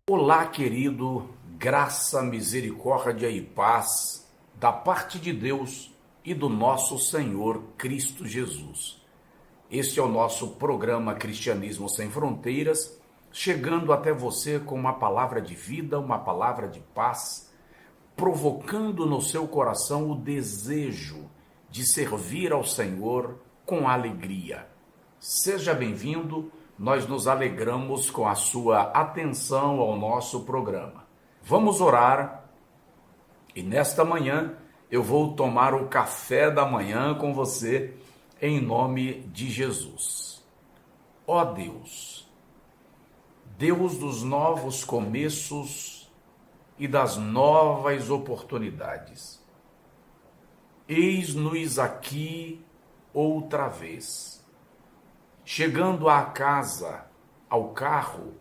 Olá, querido, graça, misericórdia e paz da parte de Deus e do nosso Senhor Cristo Jesus. Este é o nosso programa Cristianismo Sem Fronteiras, chegando até você com uma palavra de vida, uma palavra de paz, provocando no seu coração o desejo de servir ao Senhor com alegria. Seja bem-vindo. Nós nos alegramos com a sua atenção ao nosso programa. Vamos orar e nesta manhã eu vou tomar o café da manhã com você em nome de Jesus. Ó Deus, Deus dos novos começos e das novas oportunidades, eis-nos aqui outra vez, chegando à casa, ao carro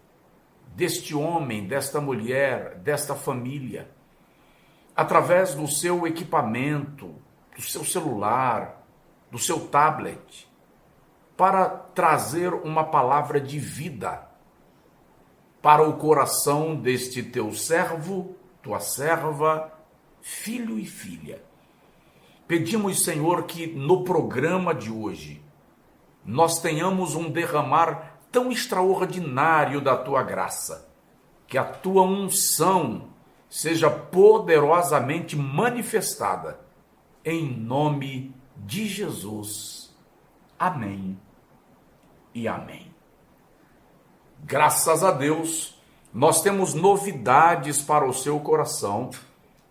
deste homem, desta mulher, desta família, através do seu equipamento, do seu celular, do seu tablet, para trazer uma palavra de vida para o coração deste teu servo, tua serva, filho e filha. Pedimos, Senhor, que no programa de hoje nós tenhamos um derramar tão extraordinário da tua graça, que a tua unção seja poderosamente manifestada, em nome de Jesus. Amém e amém. Graças a Deus, nós temos novidades para o seu coração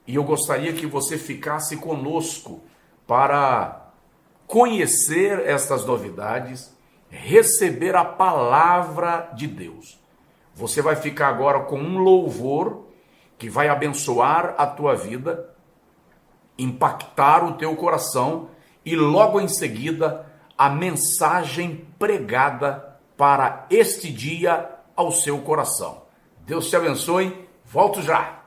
e eu gostaria que você ficasse conosco para conhecer estas novidades, receber a palavra de Deus. Você vai ficar agora com um louvor que vai abençoar a tua vida, impactar o teu coração e logo em seguida a mensagem pregada para este dia ao seu coração. Deus te abençoe. Volto já.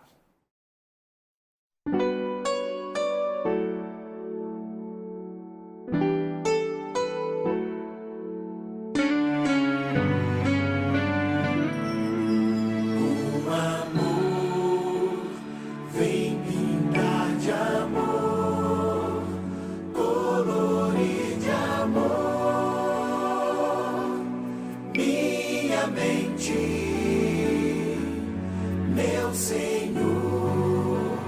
Meu Senhor,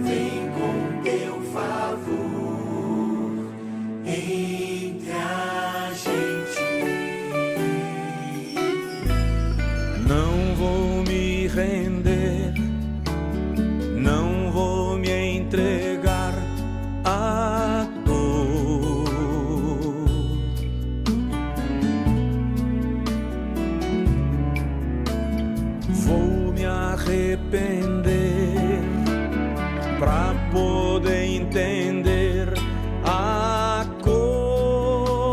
vem com teu favor entre a gente. Não vou me render, não vou me entregar à dor. Vou me arrepender para poder entender a cor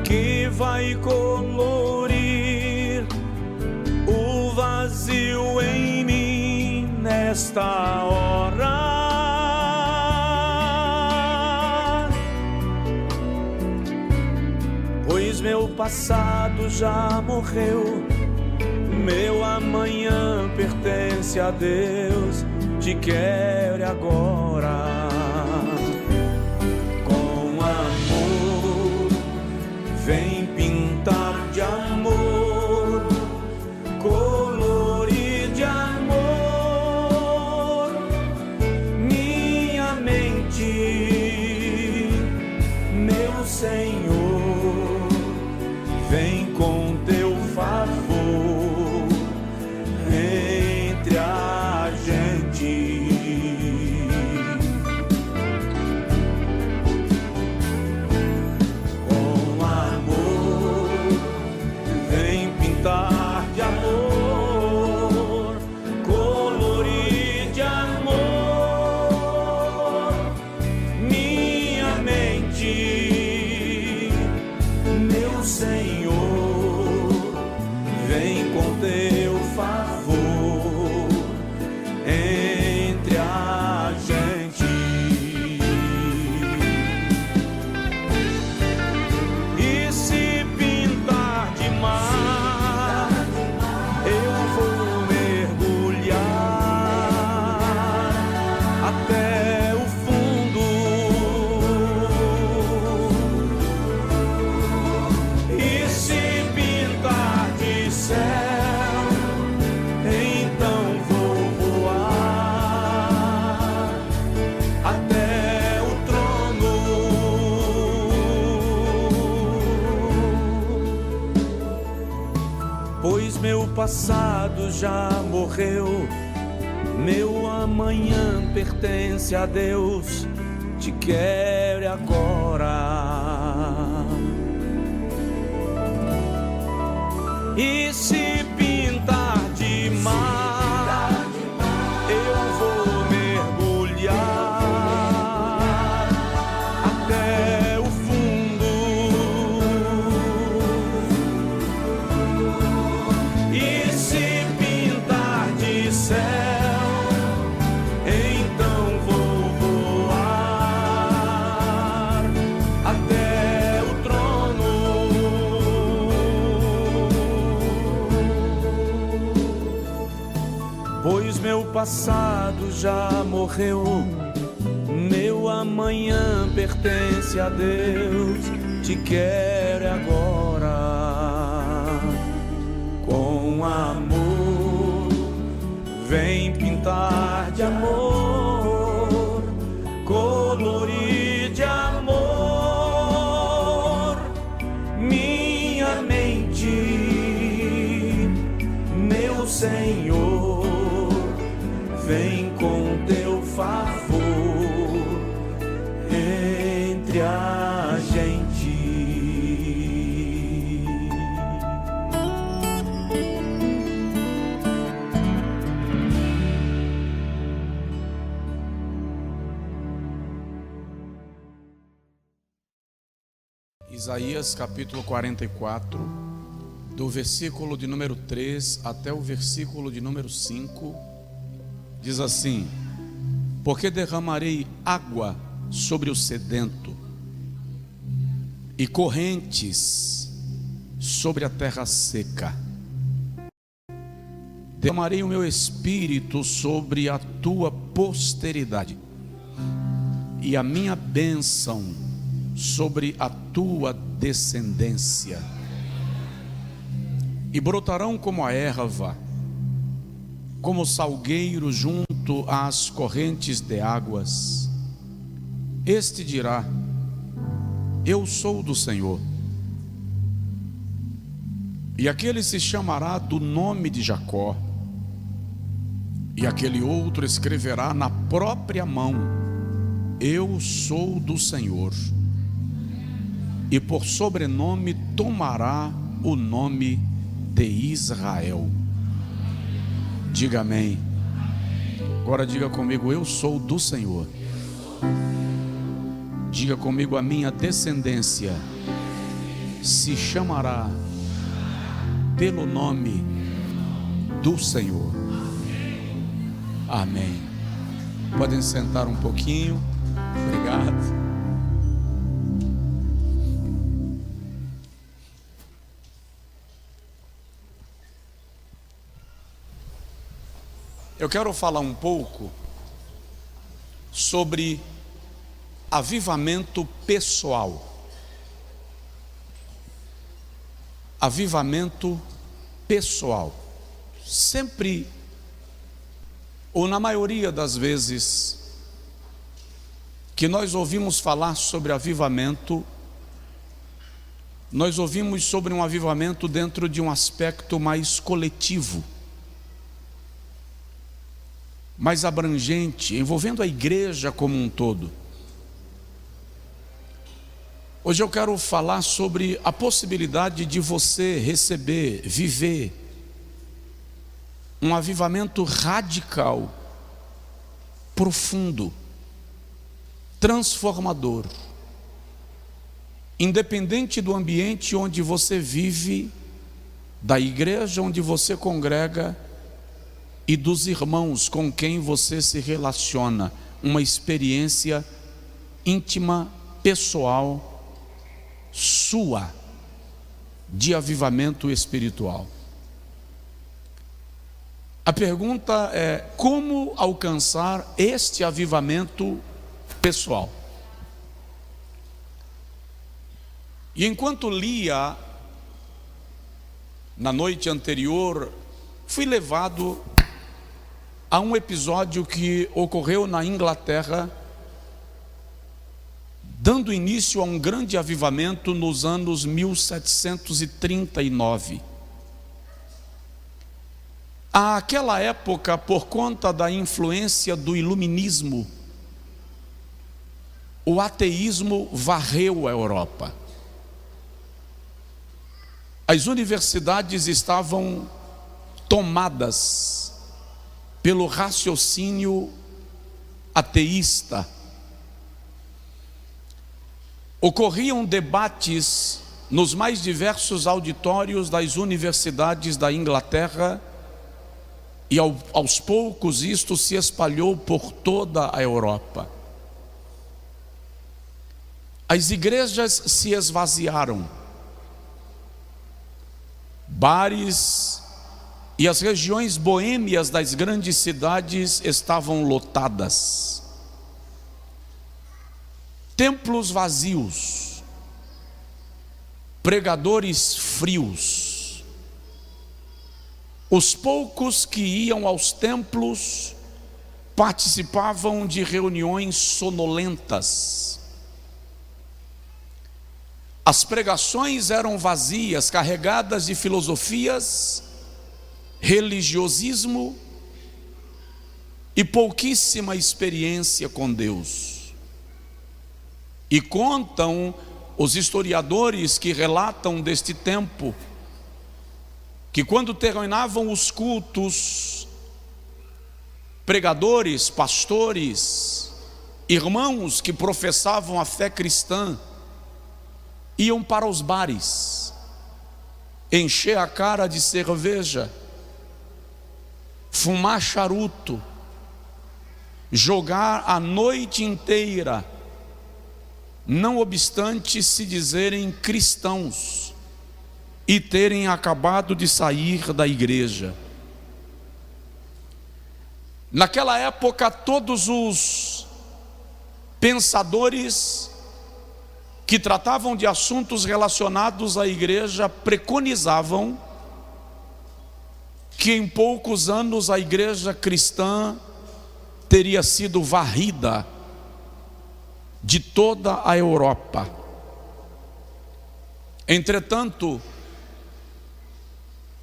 que vai colorir o vazio em mim nesta hora. Pois meu passado já morreu, meu amanhã pertence a Deus. Te quero agora, com amor, vem pintar de amor, colorir de amor minha mente, meu Senhor. Vem com teu favor entre a gente. Com amor, vem pintar de amor, colorir de amor minha mente, meu Senhor. meu passado já morreu, meu amanhã pertence a Deus. Te quero agora. E se pintar de mar, eu vou mergulhar até o fundo. E se pintar de céu, então vou voar até o trono. Pois meu passado já morreu, meu amanhã pertence a Deus. Te quero agora. Com amor, vem pintar de amor, colorir de amor minha mente, meu Senhor. Vem com teu favor entre a gente. Isaías capítulo 44, do versículo de número 3 até o versículo de número 5, diz assim: porque derramarei água sobre o sedento e correntes sobre a terra seca. Derramarei o meu espírito sobre a tua posteridade e a minha bênção sobre a tua descendência. E brotarão como a erva, como salgueiro junto às correntes de águas. Este dirá: eu sou do Senhor. E aquele se chamará do nome de Jacó, e aquele outro escreverá na própria mão: eu sou do Senhor. E por sobrenome tomará o nome de Israel. Diga amém. Agora diga comigo: eu sou do Senhor. Diga comigo: a minha descendência se chamará pelo nome do Senhor. Amém. Podem sentar um pouquinho. Obrigado. Eu quero falar um pouco sobre avivamento pessoal. Avivamento pessoal. Sempre, ou na maioria das vezes, que nós ouvimos falar sobre avivamento, nós ouvimos sobre um avivamento dentro de um aspecto mais coletivo, mais abrangente, envolvendo a igreja como um todo. Hoje eu quero falar sobre a possibilidade de você receber, viver um avivamento radical, profundo, transformador, independente do ambiente onde você vive, da igreja onde você congrega e dos irmãos com quem você se relaciona. Uma experiência íntima, pessoal, sua, de avivamento espiritual. A pergunta é: como alcançar este avivamento pessoal? E enquanto lia na noite anterior, fui levado a um episódio que ocorreu na Inglaterra, dando início a um grande avivamento nos anos 1739. Àquela época, por conta da influência do iluminismo, o ateísmo varreu a Europa. As universidades estavam tomadas pelo raciocínio ateísta. Ocorriam debates nos mais diversos auditórios das universidades da Inglaterra e aos poucos isto se espalhou por toda a Europa. As igrejas se esvaziaram, bares e as regiões boêmias das grandes cidades estavam lotadas. Templos vazios, pregadores frios. Os poucos que iam aos templos participavam de reuniões sonolentas. As pregações eram vazias, carregadas de filosofias, religiosismo e pouquíssima experiência com Deus. E contam os historiadores que relatam deste tempo que quando terminavam os cultos, pregadores, pastores, irmãos que professavam a fé cristã iam para os bares, encher a cara de cerveja, fumar charuto, jogar a noite inteira, não obstante se dizerem cristãos e terem acabado de sair da igreja. Naquela época, todos os pensadores que tratavam de assuntos relacionados à igreja preconizavam que em poucos anos a igreja cristã teria sido varrida de toda a Europa. Entretanto,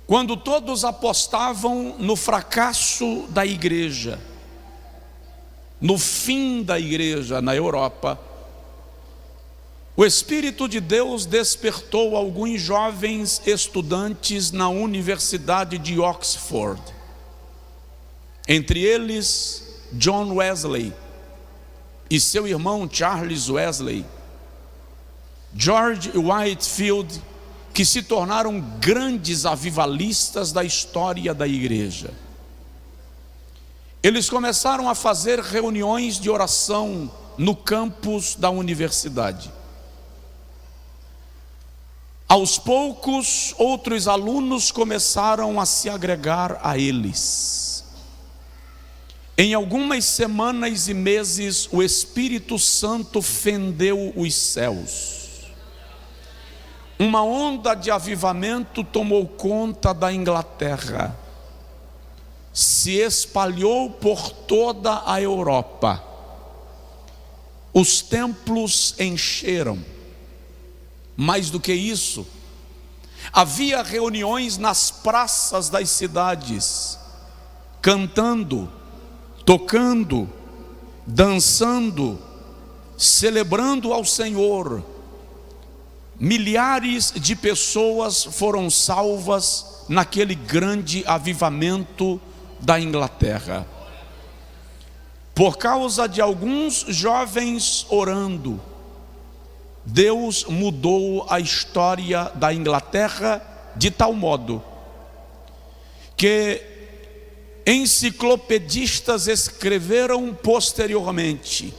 quando todos apostavam no fracasso da igreja, no fim da igreja na Europa, o Espírito de Deus despertou alguns jovens estudantes na Universidade de Oxford. Entre eles, John Wesley e seu irmão Charles Wesley, George Whitefield, que se tornaram grandes avivalistas da história da igreja. Eles começaram a fazer reuniões de oração no campus da universidade. Aos poucos, outros alunos começaram a se agregar a eles. Em algumas semanas e meses, o Espírito Santo fendeu os céus. Uma onda de avivamento tomou conta da Inglaterra, se espalhou por toda a Europa. Os templos encheram. Mais do que isso, havia reuniões nas praças das cidades, cantando, tocando, dançando, celebrando ao Senhor. Milhares de pessoas foram salvas naquele grande avivamento da Inglaterra. Por causa de alguns jovens orando, Deus mudou a história da Inglaterra de tal modo que enciclopedistas escreveram posteriormente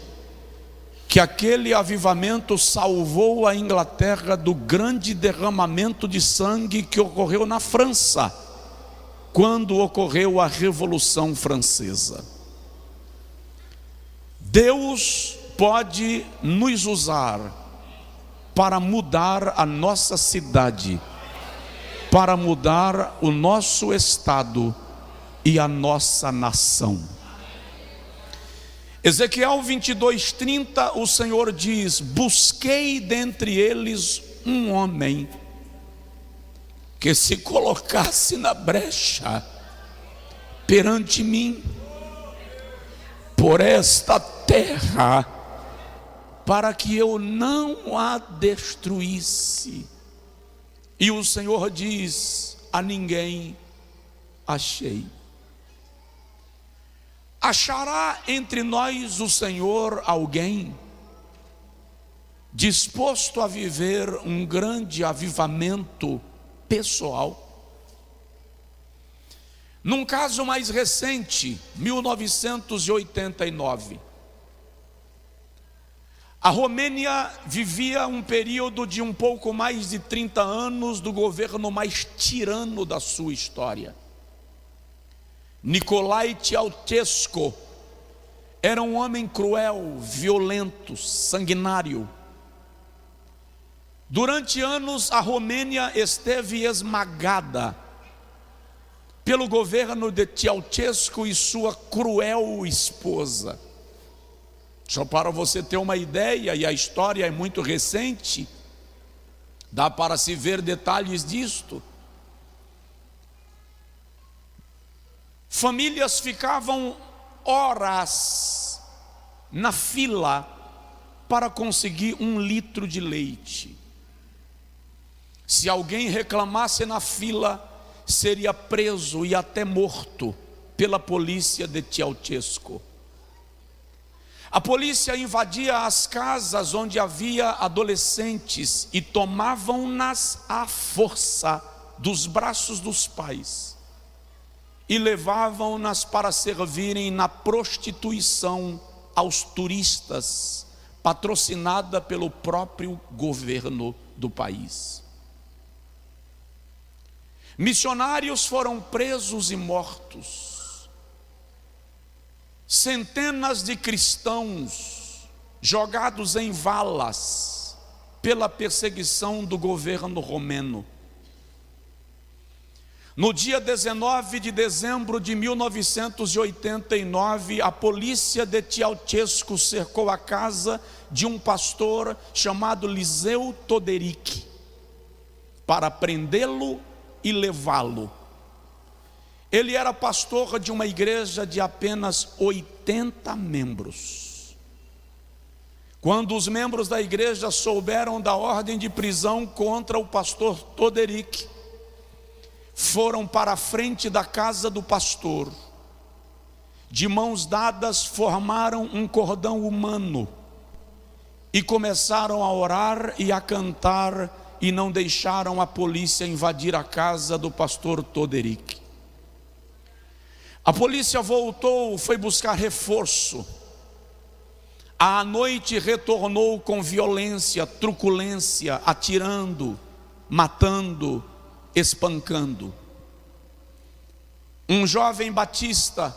que aquele avivamento salvou a Inglaterra do grande derramamento de sangue que ocorreu na França, quando ocorreu a Revolução Francesa. Deus pode nos usar para mudar a nossa cidade, para mudar o nosso estado e a nossa nação. Ezequiel 22:30, o Senhor diz: busquei dentre eles um homem que se colocasse na brecha perante mim por esta terra, para que eu não a destruísse. E o Senhor diz: a ninguém achei. Achará entre nós o Senhor alguém disposto a viver um grande avivamento pessoal? Num caso mais recente, 1989, a Romênia vivia um período de um pouco mais de 30 anos do governo mais tirano da sua história. Nicolae Ceausescu era um homem cruel, violento, sanguinário. Durante anos a Romênia esteve esmagada pelo governo de Ceausescu e sua cruel esposa. Só para você ter uma ideia, e a história é muito recente, dá para se ver detalhes disto. Famílias ficavam horas na fila para conseguir 1 litro de leite. Se alguém reclamasse na fila, seria preso e até morto pela polícia de Ceausescu. A polícia invadia as casas onde havia adolescentes e tomavam-nas à força dos braços dos pais e levavam-nas para servirem na prostituição aos turistas, patrocinada pelo próprio governo do país. Missionários foram presos e mortos. Centenas de cristãos jogados em valas pela perseguição do governo romeno. No dia 19 de dezembro de 1989, a polícia de Ceausescu cercou a casa de um pastor chamado Liseu Toderic para prendê-lo e levá-lo. Ele era pastor de uma igreja de apenas 80 membros. Quando os membros da igreja souberam da ordem de prisão contra o pastor Toderic, foram para a frente da casa do pastor. De mãos dadas, formaram um cordão humano e começaram a orar e a cantar, e não deixaram a polícia invadir a casa do pastor Toderic. A polícia voltou, foi buscar reforço. À noite retornou com violência, truculência, atirando, matando, espancando. Um jovem batista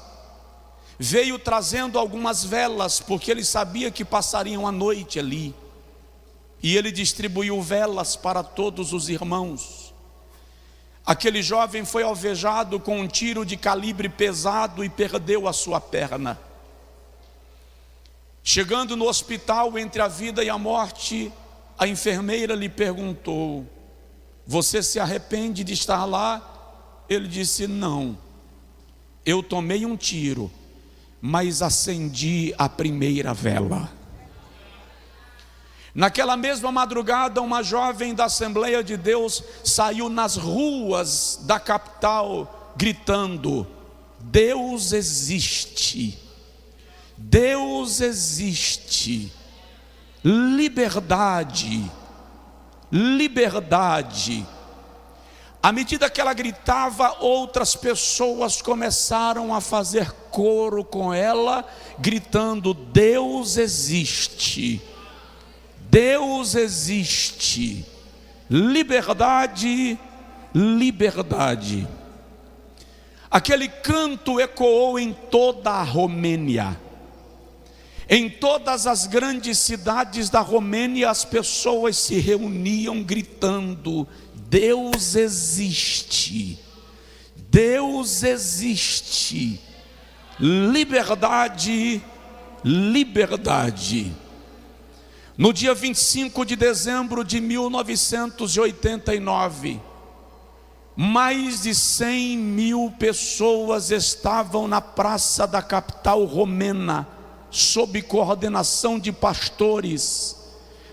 veio trazendo algumas velas, porque ele sabia que passariam a noite ali. E ele distribuiu velas para todos os irmãos. Aquele jovem foi alvejado com um tiro de calibre pesado e perdeu a sua perna. Chegando no hospital entre a vida e a morte, a enfermeira lhe perguntou: você se arrepende de estar lá? Ele disse: não, eu tomei um tiro, mas acendi a primeira vela. Naquela mesma madrugada, uma jovem da Assembleia de Deus saiu nas ruas da capital gritando: Deus existe, Deus existe, liberdade, liberdade. À medida que ela gritava, outras pessoas começaram a fazer coro com ela, gritando: Deus existe, Deus existe, liberdade, liberdade. Aquele canto ecoou em toda a Romênia. Em todas as grandes cidades da Romênia, as pessoas se reuniam gritando: Deus existe, Deus existe, liberdade, liberdade. No dia 25 de dezembro de 1989, mais de 100.000 pessoas estavam na praça da capital romena, sob coordenação de pastores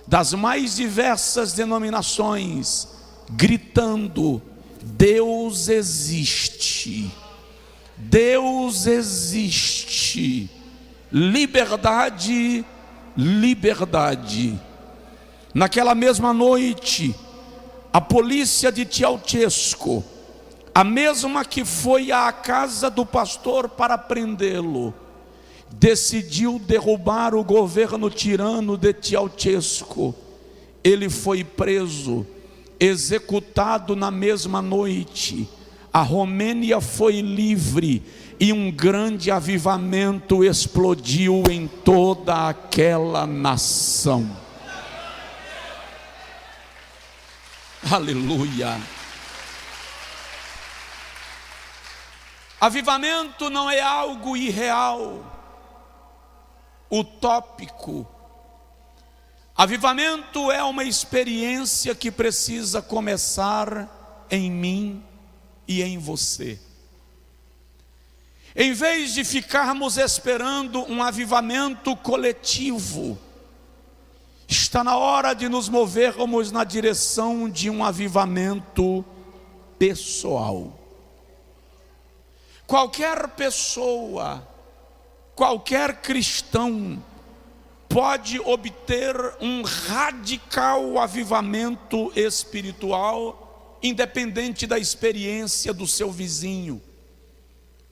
das mais diversas denominações, gritando: Deus existe, Deus existe, liberdade, liberdade. Naquela mesma noite, a polícia de Ceausescu, a mesma que foi à casa do pastor para prendê-lo, decidiu derrubar o governo tirano de Ceausescu. Ele foi preso, executado na mesma noite. A Romênia foi livre e um grande avivamento explodiu em toda aquela nação. Aleluia. Avivamento não é algo irreal, utópico. Avivamento é uma experiência que precisa começar em mim e em você. Em vez de ficarmos esperando um avivamento coletivo, está na hora de nos movermos na direção de um avivamento pessoal. Qualquer pessoa, qualquer cristão pode obter um radical avivamento espiritual, independente da experiência do seu vizinho,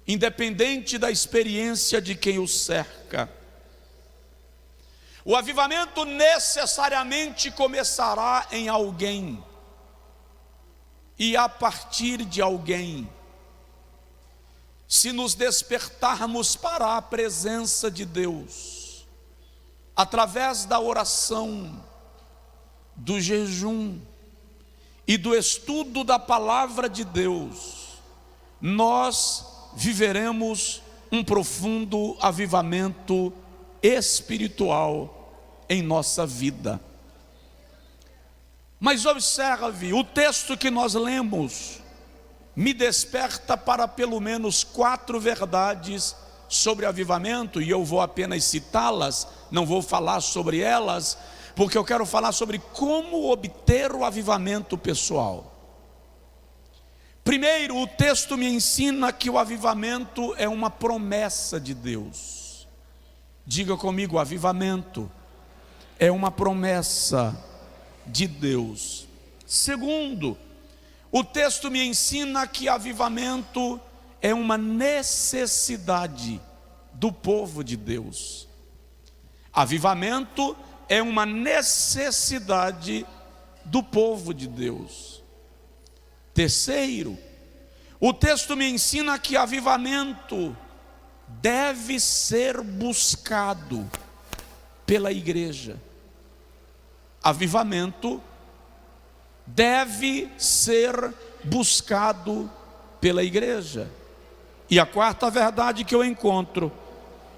independente da experiência de quem o cerca. O avivamento necessariamente começará em alguém e a partir de alguém. Se nos despertarmos para a presença de Deus, através da oração, do jejum e do estudo da palavra de Deus, nós viveremos um profundo avivamento espiritual em nossa vida. Mas observe, o texto que nós lemos me desperta para pelo menos 4 verdades sobre avivamento, e eu vou apenas citá-las, não vou falar sobre elas, porque eu quero falar sobre como obter o avivamento pessoal. Primeiro, o texto me ensina que o avivamento é uma promessa de Deus. Diga comigo: o avivamento é uma promessa de Deus. Segundo, o texto me ensina que avivamento é uma necessidade do povo de Deus. Avivamento é uma necessidade do povo de Deus. Terceiro, o texto me ensina que avivamento deve ser buscado pela igreja. Avivamento deve ser buscado pela igreja. E a quarta verdade que eu encontro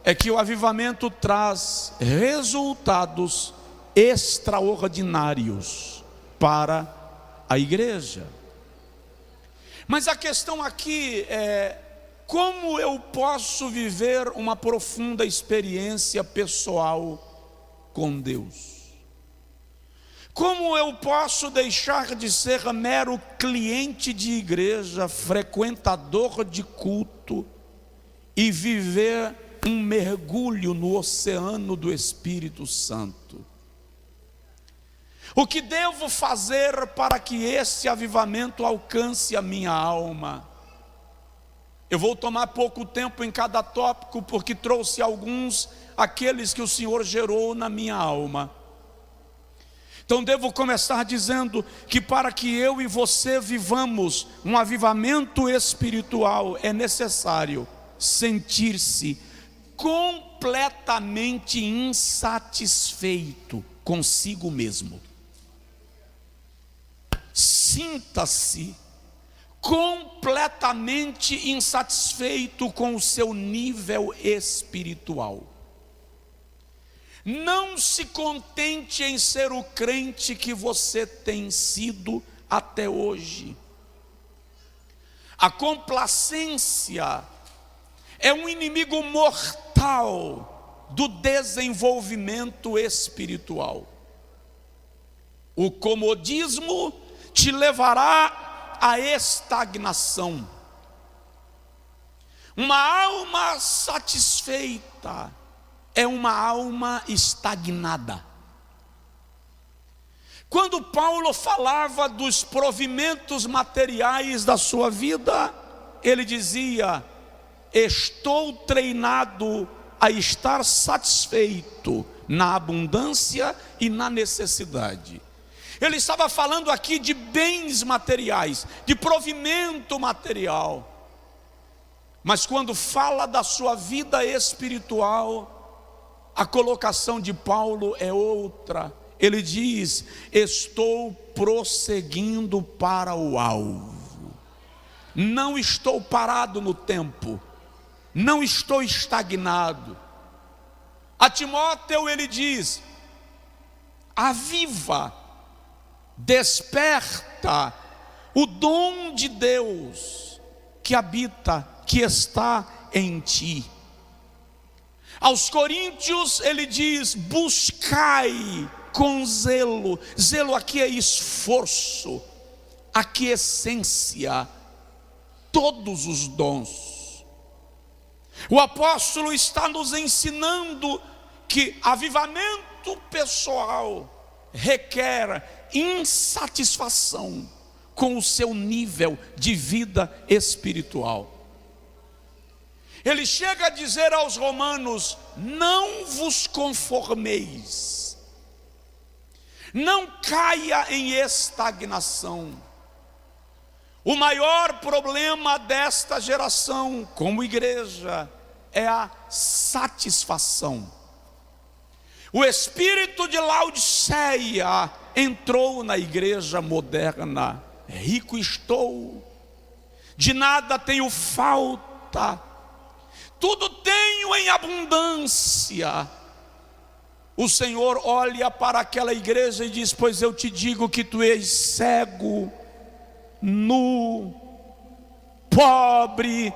é que o avivamento traz resultados extraordinários para a igreja. Mas a questão aqui é: como eu posso viver uma profunda experiência pessoal com Deus? Como eu posso deixar de ser mero cliente de igreja, frequentador de culto, e viver um mergulho no oceano do Espírito Santo? O que devo fazer para que esse avivamento alcance a minha alma? Eu vou tomar pouco tempo em cada tópico, porque trouxe alguns, aqueles que o Senhor gerou na minha alma. Então devo começar dizendo que para que eu e você vivamos um avivamento espiritual, é necessário sentir-se completamente insatisfeito consigo mesmo. Sinta-se completamente insatisfeito com o seu nível espiritual. Não se contente em ser o crente que você tem sido até hoje. A complacência é um inimigo mortal do desenvolvimento espiritual. O comodismo te levará à estagnação. Uma alma satisfeita é uma alma estagnada. Quando Paulo falava dos provimentos materiais da sua vida, ele dizia: estou treinado a estar satisfeito na abundância e na necessidade. Ele estava falando aqui de bens materiais, de provimento material. Mas quando fala da sua vida espiritual, a colocação de Paulo é outra. Ele diz: estou prosseguindo para o alvo. Não estou parado no tempo. Não estou estagnado. A Timóteo ele diz: aviva, desperta o dom de Deus que habita, que está em ti. Aos Coríntios ele diz: buscai com zelo. Zelo aqui é esforço, aqui é essência, todos os dons. O apóstolo está nos ensinando que avivamento pessoal requer insatisfação com o seu nível de vida espiritual. Ele chega a dizer aos romanos: não vos conformeis, não caia em estagnação. O maior problema desta geração, como igreja, é a satisfação. O espírito de Laodiceia entrou na igreja moderna. Rico estou, de nada tenho falta, tudo tenho em abundância. O Senhor olha para aquela igreja e diz: pois eu te digo que tu és cego, nu, pobre,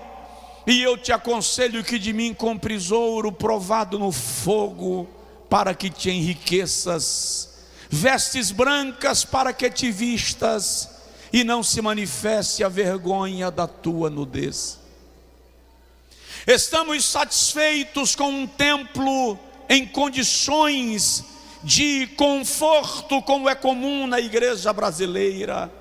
e eu te aconselho que de mim compres ouro provado no fogo, para que te enriqueças, vestes brancas para que te vistas, e não se manifeste a vergonha da tua nudez. Estamos satisfeitos com um templo em condições de conforto, como é comum na igreja brasileira,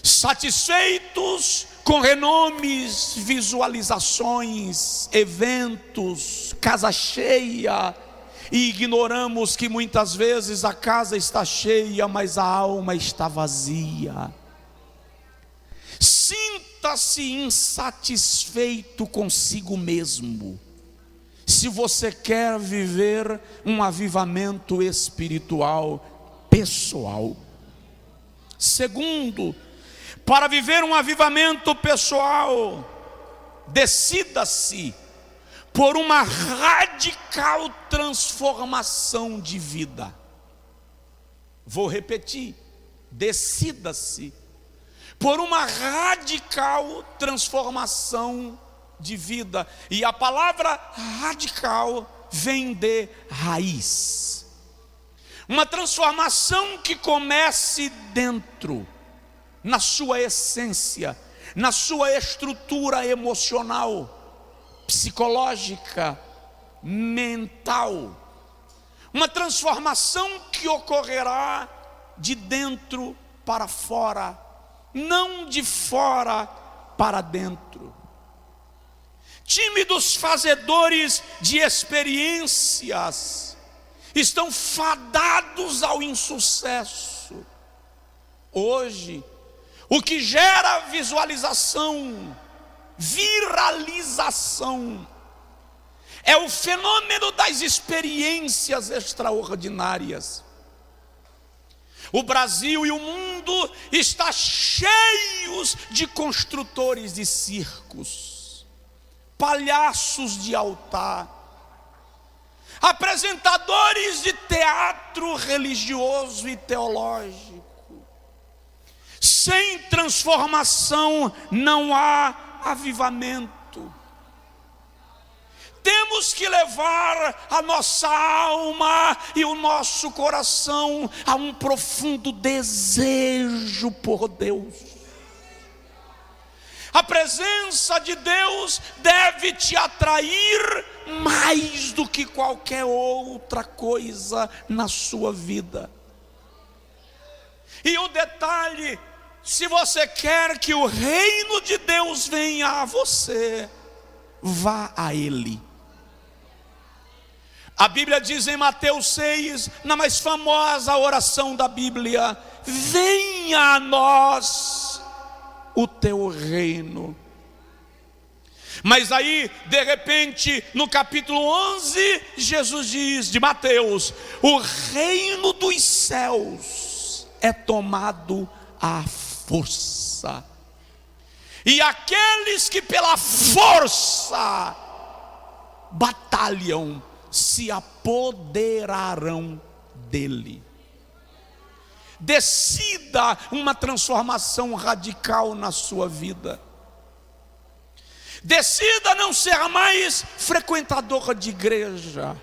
satisfeitos com renomes, visualizações, eventos, casa cheia, e ignoramos que muitas vezes a casa está cheia, mas a alma está vazia. Sinta-se insatisfeito consigo mesmo, se você quer viver um avivamento espiritual pessoal. Segundo, para viver um avivamento pessoal, decida-se por uma radical transformação de vida. Vou repetir: decida-se por uma radical transformação de vida. E a palavra radical vem de raiz. Uma transformação que comece dentro, na sua essência, na sua estrutura emocional, psicológica, mental. Uma transformação que ocorrerá de dentro para fora, não de fora para dentro. Tímidos fazedores de experiências estão fadados ao insucesso. Hoje, o que gera visualização, viralização, é o fenômeno das experiências extraordinárias. O Brasil e o mundo estão cheios de construtores de circos, palhaços de altar, apresentadores de teatro religioso e teológico, Sem transformação não há avivamento. Temos que levar a nossa alma e o nosso coração a um profundo desejo por Deus. A presença de Deus deve te atrair mais do que qualquer outra coisa na sua vida. E o detalhe, se você quer que o reino de Deus venha a você, vá a Ele. A Bíblia diz em Mateus 6, na mais famosa oração da Bíblia: venha a nós o teu reino. Mas aí, de repente, no capítulo 11, Jesus diz, de Mateus: o reino dos céus é tomado à força, e aqueles que pela força batalham se apoderarão dele. Decida uma transformação radical na sua vida. Decida não ser mais frequentador de igreja.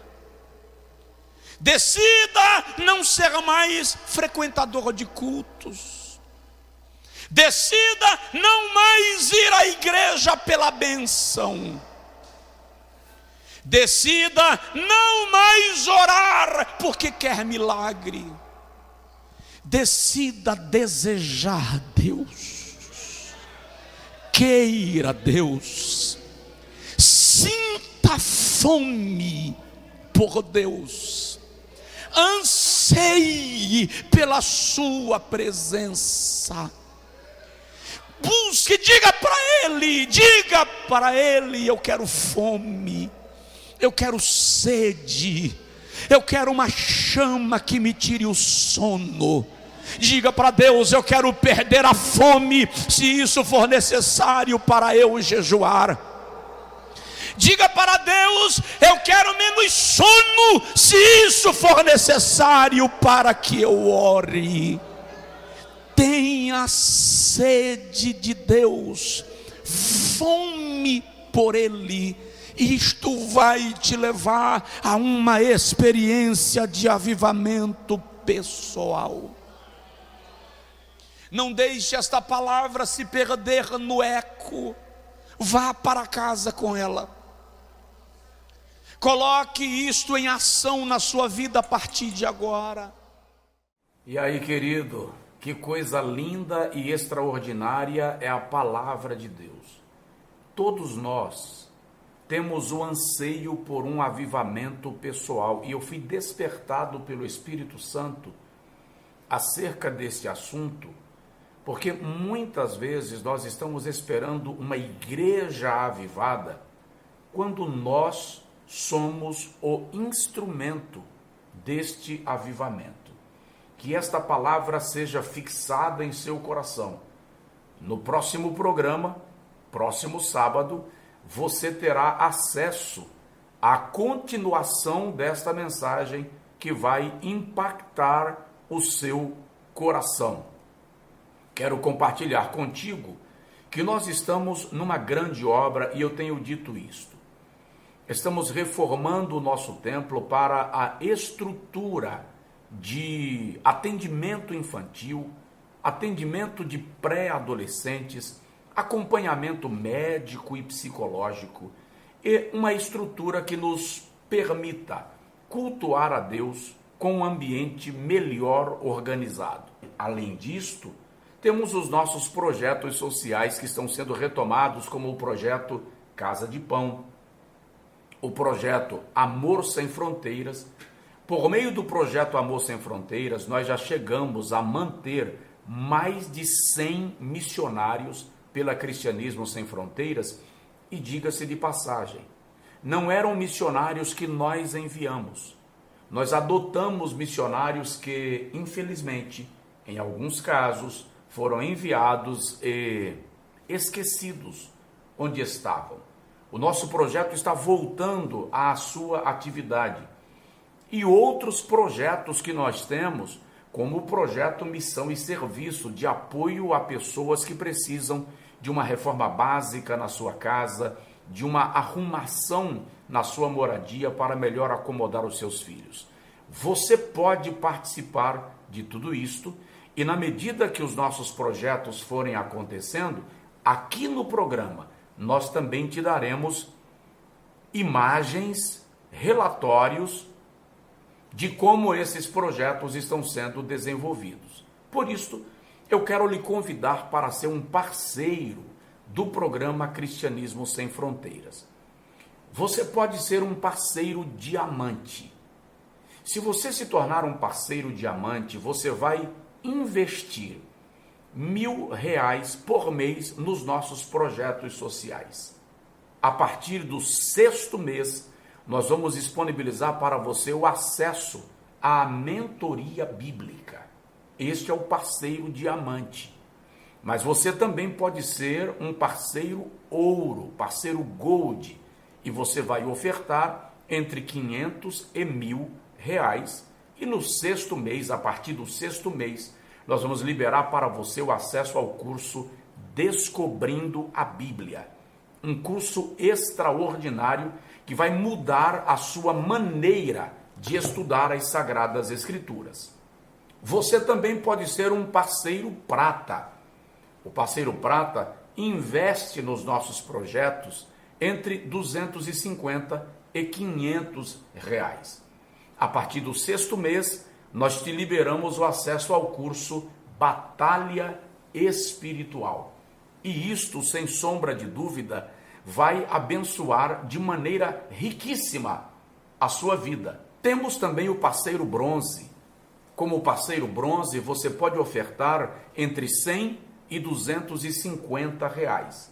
Decida não ser mais frequentador de cultos. Decida não mais ir à igreja pela bênção. Decida não mais orar porque quer milagre. Decida desejar Deus. Queira Deus. Sinta fome por Deus. Anseie pela sua presença. Busque, diga para Ele, eu quero fome. Eu quero sede, eu quero uma chama que me tire o sono. Diga para Deus: eu quero perder a fome, se isso for necessário para eu jejuar. Diga para Deus: eu quero menos sono, se isso for necessário para que eu ore. Tenha sede de Deus, fome por Ele. Isto vai te levar a uma experiência de avivamento pessoal. Não deixe esta palavra se perder no eco. Vá para casa com ela. Coloque isto em ação na sua vida a partir de agora. E aí, querido, que coisa linda e extraordinária é a palavra de Deus. Todos nós temos o anseio por um avivamento pessoal, e eu fui despertado pelo Espírito Santo acerca desse assunto, porque muitas vezes nós estamos esperando uma igreja avivada, quando nós somos o instrumento deste avivamento. Que esta palavra seja fixada em seu coração. No próximo programa, próximo sábado, você terá acesso à continuação desta mensagem que vai impactar o seu coração. Quero compartilhar contigo que nós estamos numa grande obra, e eu tenho dito isto. Estamos reformando o nosso templo para a estrutura de atendimento infantil, atendimento de pré-adolescentes, acompanhamento médico e psicológico, e uma estrutura que nos permita cultuar a Deus com um ambiente melhor organizado. Além disto, temos os nossos projetos sociais que estão sendo retomados, como o projeto Casa de Pão, o projeto Amor Sem Fronteiras. Por meio do projeto Amor Sem Fronteiras, nós já chegamos a manter mais de 100 missionários pela Cristianismo Sem Fronteiras, e diga-se de passagem, não eram missionários que nós enviamos. Nós adotamos missionários que, infelizmente, em alguns casos, foram enviados e esquecidos onde estavam. O nosso projeto está voltando à sua atividade. E outros projetos que nós temos, como o projeto Missão e Serviço, de apoio a pessoas que precisam de uma reforma básica na sua casa, de uma arrumação na sua moradia para melhor acomodar os seus filhos. Você pode participar de tudo isto e, na medida que os nossos projetos forem acontecendo, aqui no programa nós também te daremos imagens, relatórios de como esses projetos estão sendo desenvolvidos. Por isso, eu quero lhe convidar para ser um parceiro do programa Cristianismo Sem Fronteiras. Você pode ser um parceiro diamante. Se você se tornar um parceiro diamante, você vai investir R$1.000 por mês nos nossos projetos sociais. A partir do 6º mês, nós vamos disponibilizar para você o acesso à mentoria bíblica. Este é o parceiro diamante. Mas você também pode ser um parceiro ouro, parceiro gold, e você vai ofertar entre R$500 e R$1.000, e no 6º mês, a partir do 6º mês, nós vamos liberar para você o acesso ao curso Descobrindo a Bíblia. Um curso extraordinário que vai mudar a sua maneira de estudar as Sagradas Escrituras. Você também pode ser um parceiro prata. O parceiro prata investe nos nossos projetos entre R$250 e R$500. A partir do 6º mês, nós te liberamos o acesso ao curso Batalha Espiritual. E isto, sem sombra de dúvida, vai abençoar de maneira riquíssima a sua vida. Temos também o parceiro bronze. Como parceiro bronze, você pode ofertar entre R$100 e R$250.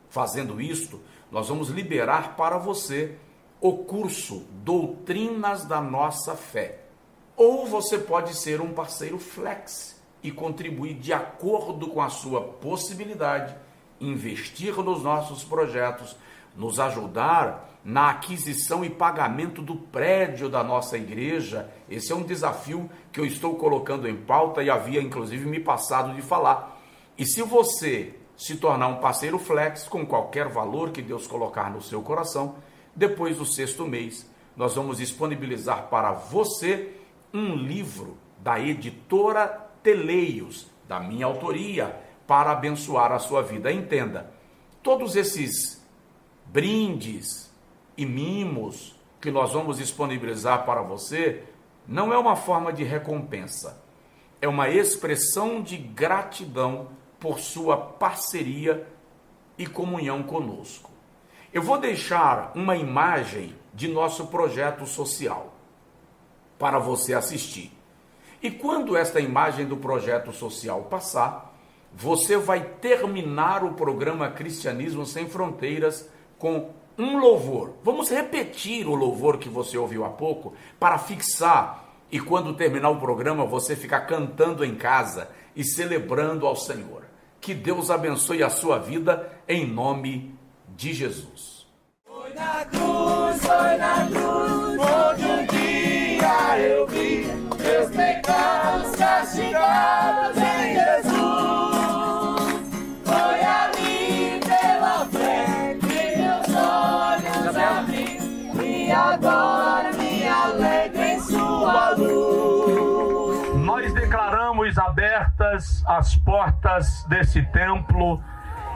Fazendo isto, nós vamos liberar para você o curso Doutrinas da Nossa Fé. Ou você pode ser um parceiro flex e contribuir de acordo com a sua possibilidade, investir nos nossos projetos, nos ajudar na aquisição e pagamento do prédio da nossa igreja. Esse é um desafio que eu estou colocando em pauta e havia inclusive me passado de falar. E se você se tornar um parceiro flex com qualquer valor que Deus colocar no seu coração, depois do 6º mês, nós vamos disponibilizar para você um livro da editora Teleios, da minha autoria, para abençoar a sua vida. Entenda, todos esses brindes e mimos que nós vamos disponibilizar para você não é uma forma de recompensa, é uma expressão de gratidão por sua parceria e comunhão conosco. Eu vou deixar uma imagem de nosso projeto social para você assistir. E quando esta imagem do projeto social passar, você vai terminar o programa Cristianismo Sem Fronteiras com um louvor. Vamos repetir o louvor que você ouviu há pouco para fixar e quando terminar o programa você ficar cantando em casa e celebrando ao Senhor. Que Deus abençoe a sua vida em nome de Jesus. Foi na cruz, onde um dia eu vi meus pecados castigados em Jesus. Foi ali pela fé que meus olhos abri e agora me alegro em sua luz. Nós declaramos abertas as portas desse templo,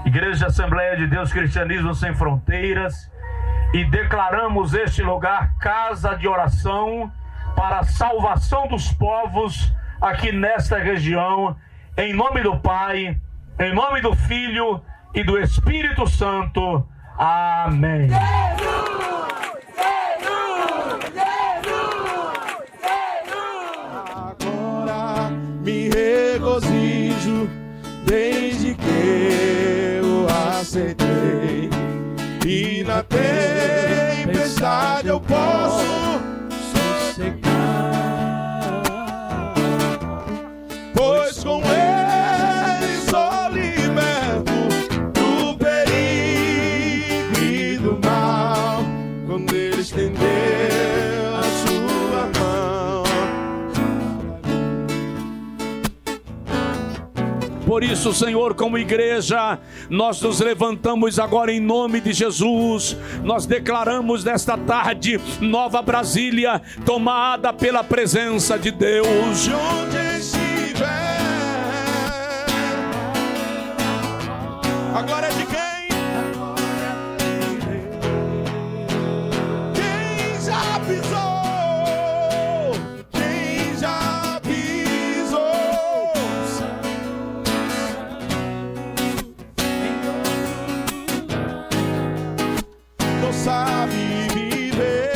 Igreja Assembleia de Deus Cristianismo Sem Fronteiras, e declaramos este lugar casa de oração para a salvação dos povos aqui nesta região, em nome do Pai, em nome do Filho e do Espírito Santo. Amém. Agora me regozijo desde que eu aceitei, e na tempestade eu posso sossegar, pois com ele sou liberto do perigo e do mal, quando ele estendeu a sua mão. por isso, Senhor, como igreja, nós nos levantamos agora em nome de Jesus. Nós declaramos nesta tarde, Nova Brasília, tomada pela presença de Deus. De onde estiver, agora é de quem? Quem já pisou? Quem já pisou? Não sabe viver.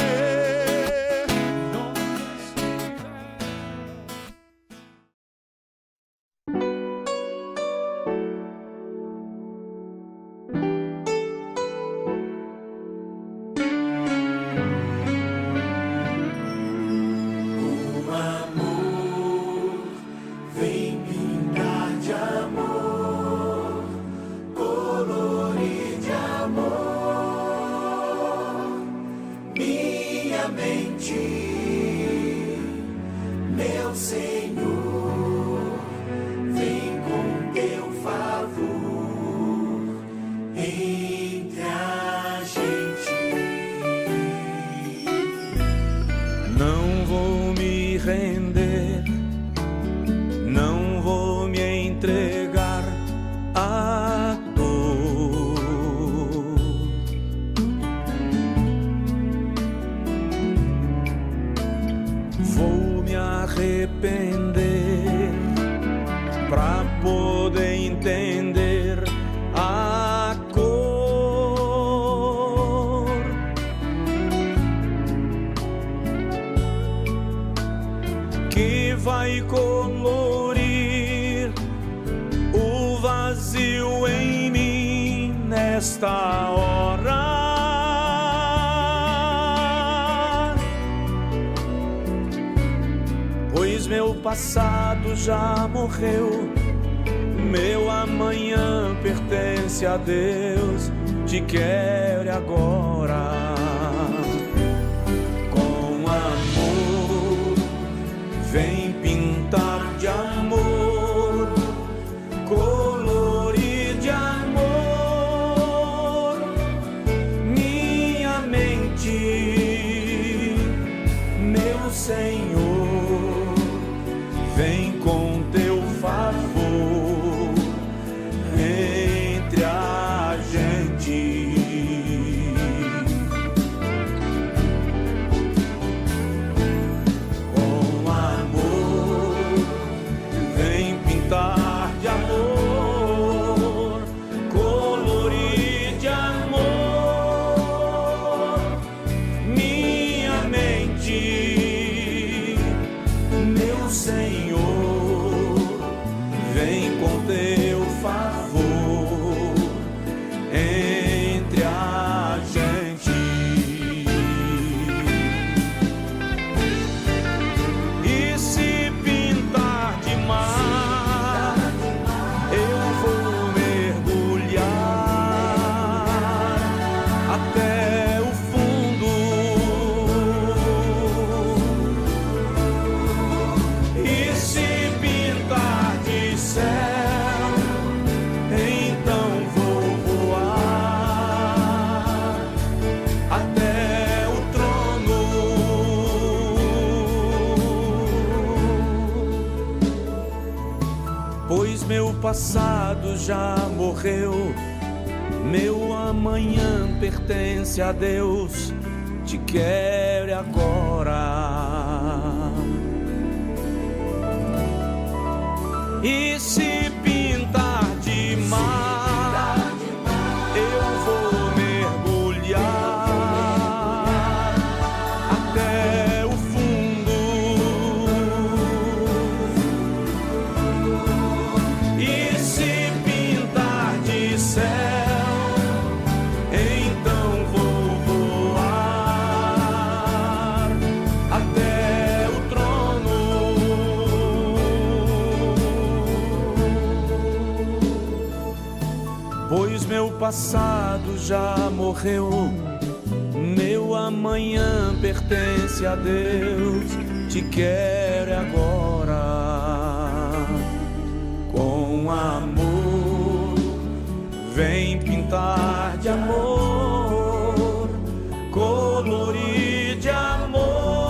Não vou me render, não vou me entregar à dor. Vou me arrepender pra poder entender a cor que vai colorir o vazio em mim nesta hora. Pois meu passado já morreu, meu amanhã pertence a Deus. Te quero agora. Com amor, vem pintar de amor, colorir de amor minha mente, meu Senhor. Vem com teu favor entre a gente. Com amor, vem pintar de amor, colorir de amor minha mente, meu Senhor. Vem com teu favor entre a gente. E se pintar de mar, eu vou mergulhar até o fundo. E se pintar de céu, então vou voar até o trono. Pois meu passado já morreu, meu amanhã pertence a Deus. Te quero agora. E se pintar de mar, eu vou mergulhar até o fundo. E se pintar de céu, então vou voar até o trono. Pois meu passado já morreu, meu amanhã pertence a Deus. Te quero agora. Com a amor, vem pintar de amor, colorir de amor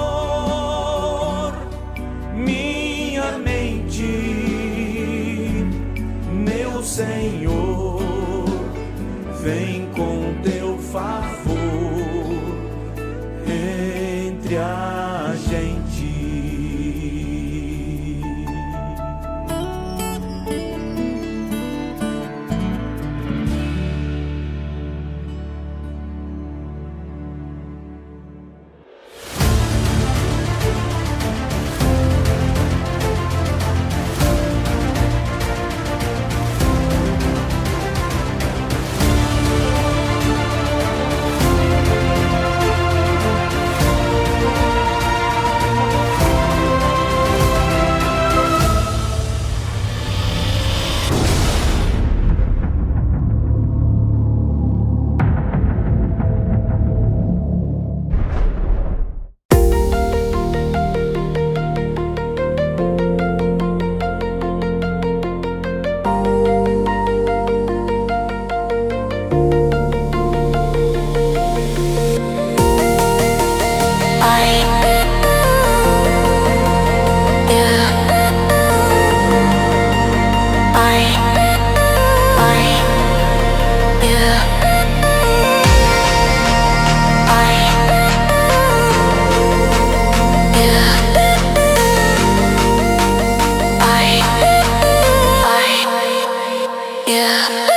minha mente, meu Senhor, vem com teu favor entre a gente. Yeah.